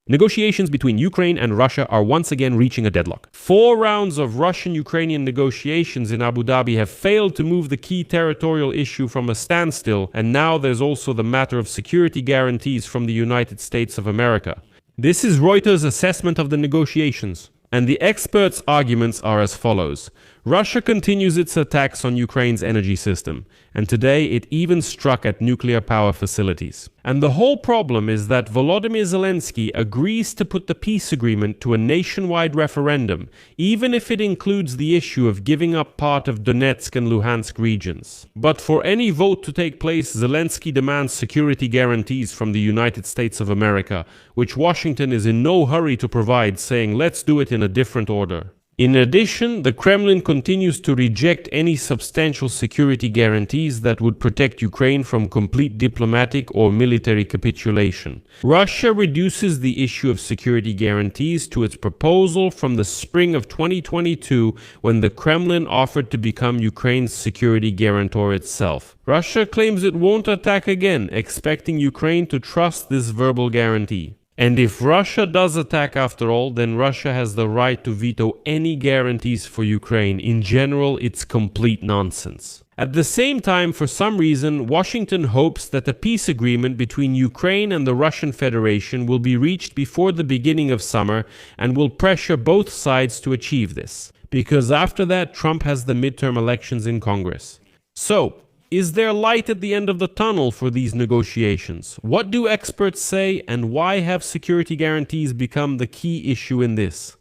Negotiations between Ukraine and Russia are once again reaching a deadlock. 4 rounds of Russian-Ukrainian negotiations in Abu Dhabi have failed to move the key territorial issue from a standstill, and now there's also the matter of security guarantees from the United States of America. This is Reuters' assessment of the negotiations, and the experts' arguments are as follows. Russia continues its attacks on Ukraine's energy system, and today it even struck at nuclear power facilities. And the whole problem is that Volodymyr Zelensky agrees to put the peace agreement to a nationwide referendum, even if it includes the issue of giving up part of Donetsk and Luhansk regions. But for any vote to take place, Zelensky demands security guarantees from the United States of America, which Washington is in no hurry to provide, saying let's do it in a different order. In addition, the Kremlin continues to reject any substantial security guarantees that would protect Ukraine from complete diplomatic or military capitulation. Russia reduces the issue of security guarantees to its proposal from the spring of 2022, when the Kremlin offered to become Ukraine's security guarantor itself. Russia claims it won't attack again, expecting Ukraine to trust this verbal guarantee. And if Russia does attack after all, then Russia has the right to veto any guarantees for Ukraine. In general, it's complete nonsense. At the same time, for some reason, Washington hopes that a peace agreement between Ukraine and the Russian Federation will be reached before the beginning of summer and will pressure both sides to achieve this. Because after that, Trump has the midterm elections in Congress. So, is there light at the end of the tunnel for these negotiations? What do experts say, and why have security guarantees become the key issue in this?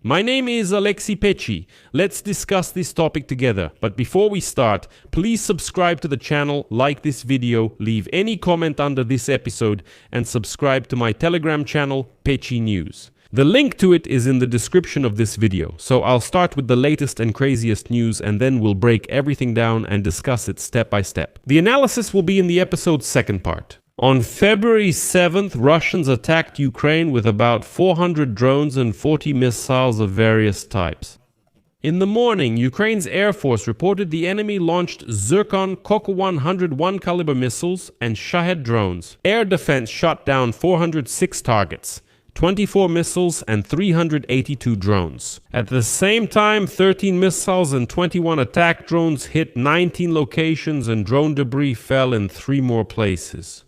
My name is Alexei Pechi. Let's discuss this topic together. But before we start, please subscribe to the channel, like this video, leave any comment under this episode, and subscribe to my Telegram channel, Pechi News. The link to it is in the description of this video, so I'll start with the latest and craziest news and then we'll break everything down and discuss it step by step. The analysis will be in the episode's second part. On February 7th, Russians attacked Ukraine with about 400 drones and 40 missiles of various types. In the morning, Ukraine's Air Force reported the enemy launched Zircon Koko-101 caliber missiles and Shahed drones. Air defense shot down 406 targets. 24 missiles and 382 drones. At the same time, 13 missiles and 21 attack drones hit 19 locations and drone debris fell in 3 more places.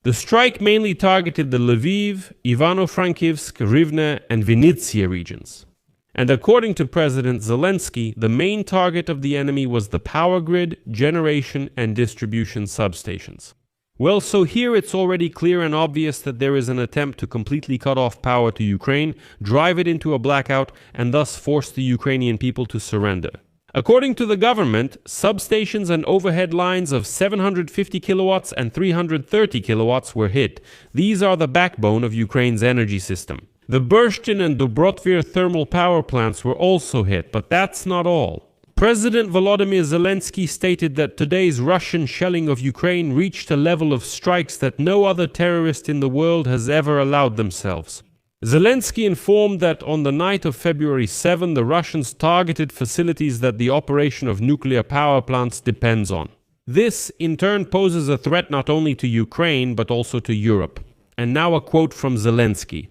The strike mainly targeted the Lviv, Ivano-Frankivsk, Rivne and Vinnytsia regions. And according to President Zelensky, the main target of the enemy was the power grid, generation and distribution substations. Well, so here it's already clear and obvious that there is an attempt to completely cut off power to Ukraine, drive it into a blackout, and thus force the Ukrainian people to surrender. According to the government, substations and overhead lines of 750 kilowatts and 330 kilowatts were hit. These are the backbone of Ukraine's energy system. The Burshtyn and Dobrotvir thermal power plants were also hit, but that's not all. President Volodymyr Zelensky stated that today's Russian shelling of Ukraine reached a level of strikes that no other terrorist in the world has ever allowed themselves. Zelensky informed that on the night of February 7, the Russians targeted facilities that the operation of nuclear power plants depends on. This, in turn, poses a threat not only to Ukraine, but also to Europe. And now a quote from Zelensky.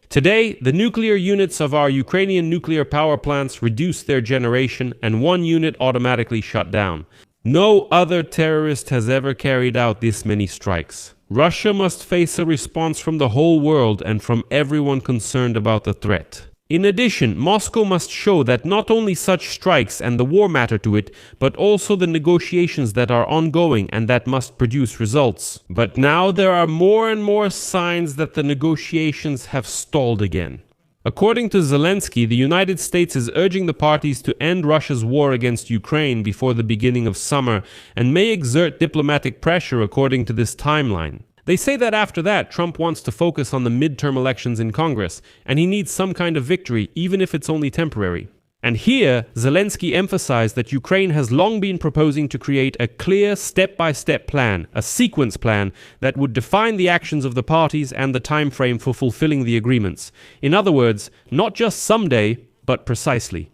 Today, the nuclear units of our Ukrainian nuclear power plants reduced their generation and 1 unit automatically shut down. No other terrorist has ever carried out this many strikes. Russia must face a response from the whole world and from everyone concerned about the threat. In addition, Moscow must show that not only such strikes and the war matter to it, but also the negotiations that are ongoing and that must produce results. But now there are more and more signs that the negotiations have stalled again. According to Zelensky, the United States is urging the parties to end Russia's war against Ukraine before the beginning of summer and may exert diplomatic pressure according to this timeline. They say that after that, Trump wants to focus on the midterm elections in Congress, and he needs some kind of victory, even if it's only temporary. And here, Zelensky emphasized that Ukraine has long been proposing to create a clear step-by-step plan, a sequence plan, that would define the actions of the parties and the time frame for fulfilling the agreements. In other words, not just someday, but precisely.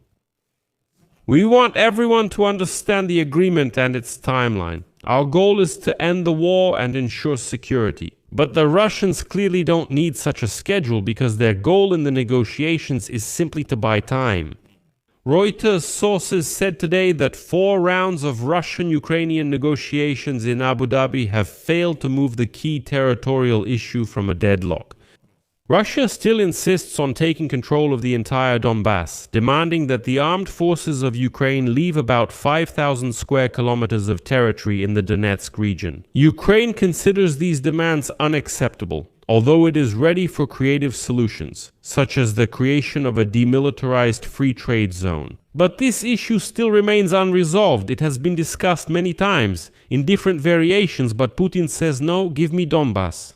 We want everyone to understand the agreement and its timeline. Our goal is to end the war and ensure security. But the Russians clearly don't need such a schedule because their goal in the negotiations is simply to buy time. Reuters sources said today that 4 rounds of Russian-Ukrainian negotiations in Abu Dhabi have failed to move the key territorial issue from a deadlock. Russia still insists on taking control of the entire Donbass, demanding that the armed forces of Ukraine leave about 5,000 square kilometers of territory in the Donetsk region. Ukraine considers these demands unacceptable, although it is ready for creative solutions, such as the creation of a demilitarized free trade zone. But this issue still remains unresolved. It has been discussed many times, in different variations, but Putin says, no, give me Donbass.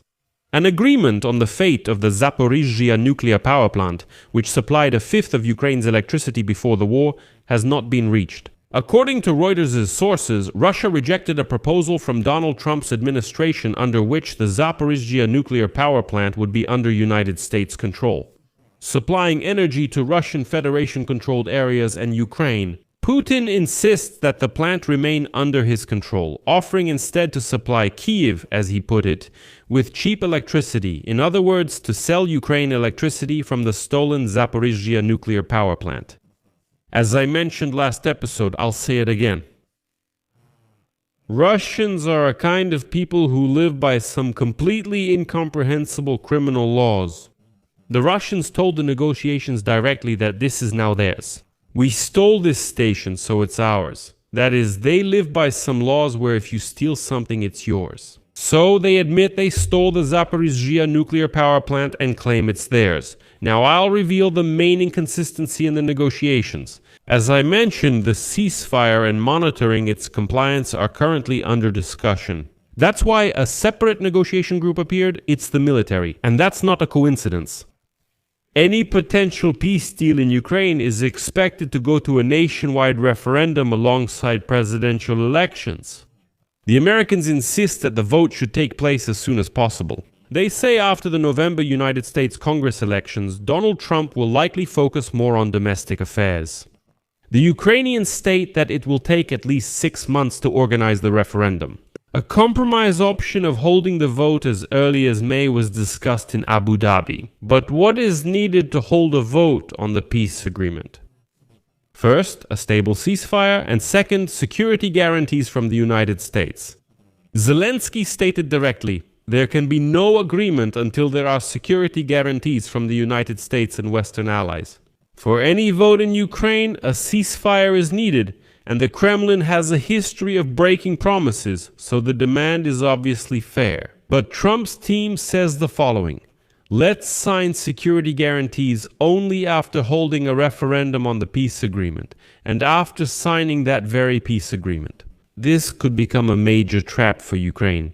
An agreement on the fate of the Zaporizhzhia nuclear power plant, which supplied a fifth of Ukraine's electricity before the war, has not been reached. According to Reuters' sources, Russia rejected a proposal from Donald Trump's administration under which the Zaporizhzhia nuclear power plant would be under United States control, supplying energy to Russian Federation-controlled areas and Ukraine. Putin insists that the plant remain under his control, offering instead to supply Kyiv, as he put it, with cheap electricity, in other words, to sell Ukraine electricity from the stolen Zaporizhzhia nuclear power plant. As I mentioned last episode, I'll say it again. Russians are a kind of people who live by some completely incomprehensible criminal laws. The Russians told the negotiations directly that this is now theirs. We stole this station, so it's ours. That is, they live by some laws where if you steal something, it's yours. So they admit they stole the Zaporizhzhia nuclear power plant and claim it's theirs. Now I'll reveal the main inconsistency in the negotiations. As I mentioned, the ceasefire and monitoring its compliance are currently under discussion. That's why a separate negotiation group appeared. It's the military, and that's not a coincidence. Any potential peace deal in Ukraine is expected to go to a nationwide referendum alongside presidential elections. The Americans insist that the vote should take place as soon as possible. They say after the November United States Congress elections, Donald Trump will likely focus more on domestic affairs. The Ukrainians state that it will take at least 6 months to organize the referendum. A compromise option of holding the vote as early as May was discussed in Abu Dhabi. But what is needed to hold a vote on the peace agreement? First, a stable ceasefire, and second, security guarantees from the United States. Zelensky stated directly, there can be no agreement until there are security guarantees from the United States and Western allies. For any vote in Ukraine, a ceasefire is needed, and the Kremlin has a history of breaking promises, so the demand is obviously fair. But Trump's team says the following: let's sign security guarantees only after holding a referendum on the peace agreement, and after signing that very peace agreement. This could become a major trap for Ukraine.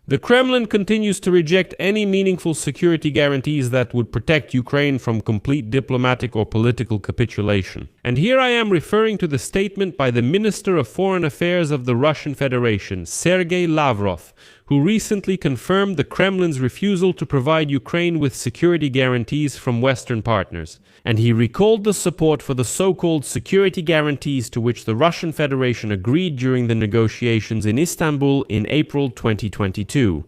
The Kremlin continues to reject any meaningful security guarantees that would protect Ukraine from complete diplomatic or political capitulation. And here I am referring to the statement by the Minister of Foreign Affairs of the Russian Federation, Sergei Lavrov, who recently confirmed the Kremlin's refusal to provide Ukraine with security guarantees from Western partners. And he recalled the support for the so-called security guarantees to which the Russian Federation agreed during the negotiations in Istanbul in April 2022.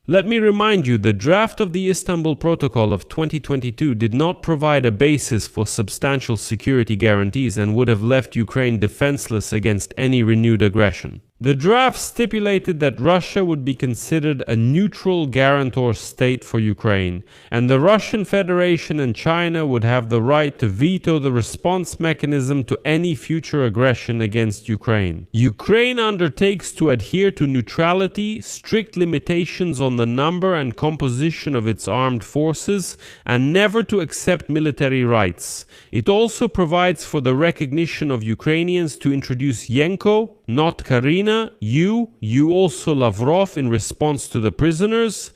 Let me remind you, the draft of the Istanbul Protocol of 2022 did not provide a basis for substantial security guarantees and would have left Ukraine defenseless against any renewed aggression. The draft stipulated that Russia would be considered a neutral guarantor state for Ukraine, and the Russian Federation and China would have the right to veto the response mechanism to any future aggression against Ukraine. Ukraine undertakes to adhere to neutrality, strict limitations on the number and composition of its armed forces, and never to accept military rights. It also provides for the recognition of Ukrainians to introduce Yenko, not Karina, you also Lavrov in response to the prisoners,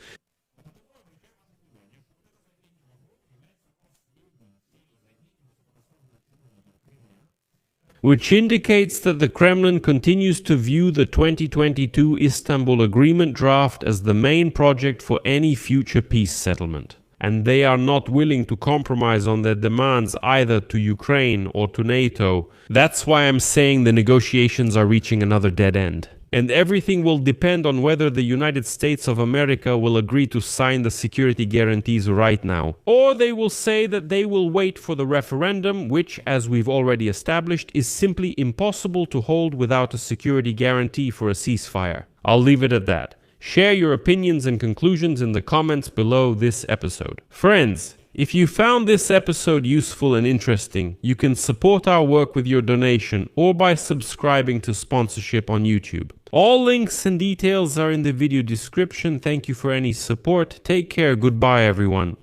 which indicates that the Kremlin continues to view the 2022 Istanbul Agreement draft as the main project for any future peace settlement. And they are not willing to compromise on their demands either to Ukraine or to NATO. That's why I'm saying the negotiations are reaching another dead end. and everything will depend on whether the United States of America will agree to sign the security guarantees right now. Or they will say that they will wait for the referendum, which, as we've already established, is simply impossible to hold without a security guarantee for a ceasefire. I'll leave it at that. Share your opinions and conclusions in the comments below this episode. Friends, if you found this episode useful and interesting, you can support our work with your donation or by subscribing to sponsorship on YouTube. All links and details are in the video description. Thank you for any support. Take care. Goodbye, everyone.